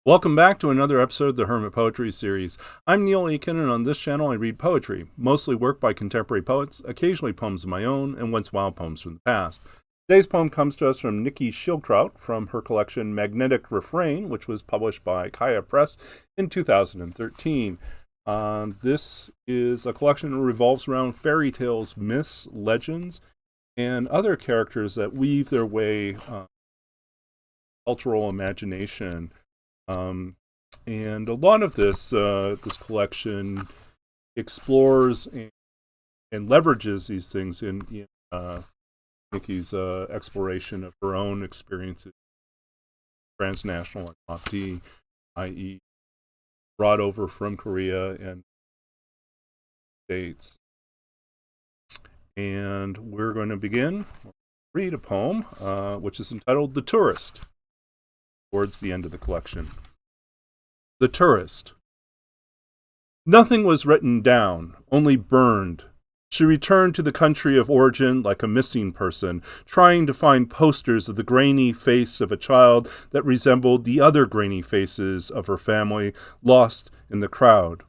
Welcome back to another episode of the Hermit Poetry Series. I'm Neil Aitken, and on this channel I read poetry, mostly work by contemporary poets, occasionally poems of my own, and once in a while poems from the past. Today's poem comes to us from Nicky Schildkraut from her collection Magnetic Refrain, which was published by Kaya Press in 2013. This is a collection that revolves around fairy tales, myths, legends, and other characters that weave their way cultural imagination. And a lot of this collection explores and leverages these things in Nicky's exploration of her own experiences, transnational adoptee, i.e., brought over from Korea and States. And we're going to begin read a poem which is entitled "The Tourist," towards the end of the collection. The Tourist. Nothing was written down, only burned. She returned to the country of origin like a missing person, trying to find posters of the grainy face of a child that resembled the other grainy faces of her family, lost in the crowd.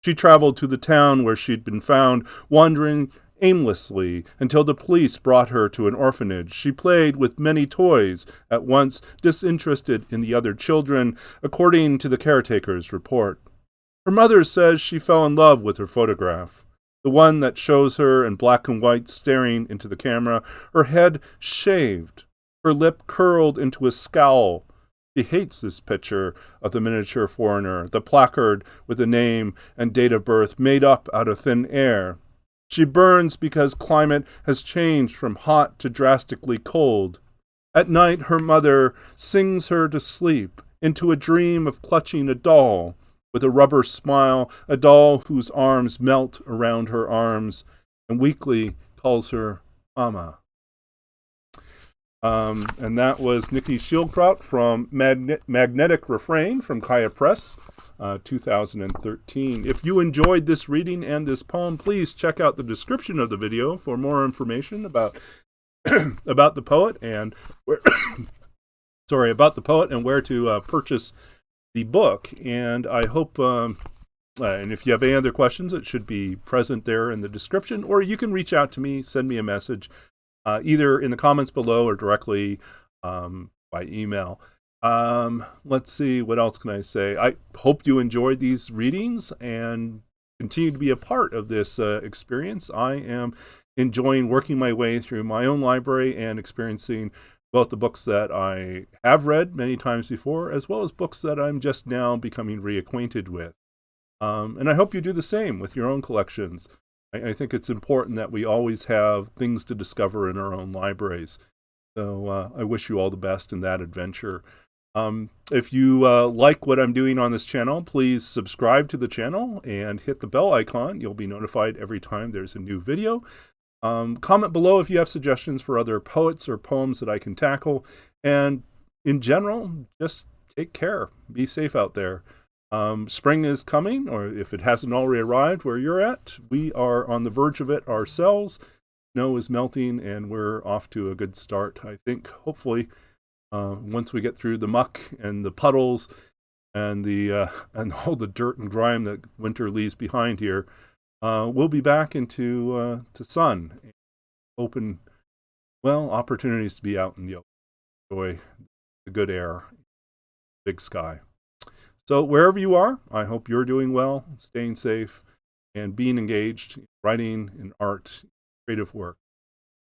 She traveled to the town where she'd been found, wandering aimlessly until the police brought her to an orphanage. She played with many toys, at once disinterested in the other children, according to the caretaker's report. Her mother says she fell in love with her photograph, the one that shows her in black and white staring into the camera, her head shaved, her lip curled into a scowl. She hates this picture of the miniature foreigner, the placard with the name and date of birth made up out of thin air. She burns because climate has changed from hot to drastically cold. At night, her mother sings her to sleep, into a dream of clutching a doll, with a rubber smile, a doll whose arms melt around her arms, and weakly calls her Mama. And that was Nicky Schildkraut from Magnetic Refrain from Kaya Press, 2013. If you enjoyed this reading and this poem, please check out the description of the video for more information about about the poet and where about the poet and where to purchase the book. And I hope and if you have any other questions, it should be present there in the description, or you can reach out to me, send me a message, either in the comments below or directly by email. Let's see, what else can I say? I hope you enjoyed these readings and continue to be a part of this experience. I am enjoying working my way through my own library and experiencing both the books that I have read many times before, as well as books that I'm just now becoming reacquainted with. And I hope you do the same with your own collections. I think it's important that we always have things to discover in our own libraries. So I wish you all the best in that adventure. If you like what I'm doing on this channel, please subscribe to the channel and hit the bell icon. You'll be notified every time there's a new video. Comment below if you have suggestions for other poets or poems that I can tackle. And in general, just take care. Be safe out there. Spring is coming, or if it hasn't already arrived where you're at, we are on the verge of it ourselves. Snow is melting, and we're off to a good start, I think, hopefully. Once we get through the muck and the puddles and and all the dirt and grime that winter leaves behind here, we'll be back into to sun, and open, opportunities to be out in the open, enjoy the good air, big sky. So wherever you are, I hope you're doing well, staying safe, and being engaged in writing and art, creative work.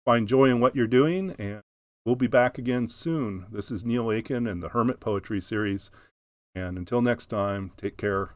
Find joy in what you're doing, and we'll be back again soon. This is Neil Aitken and the Hermit Poetry Series. And until next time, take care.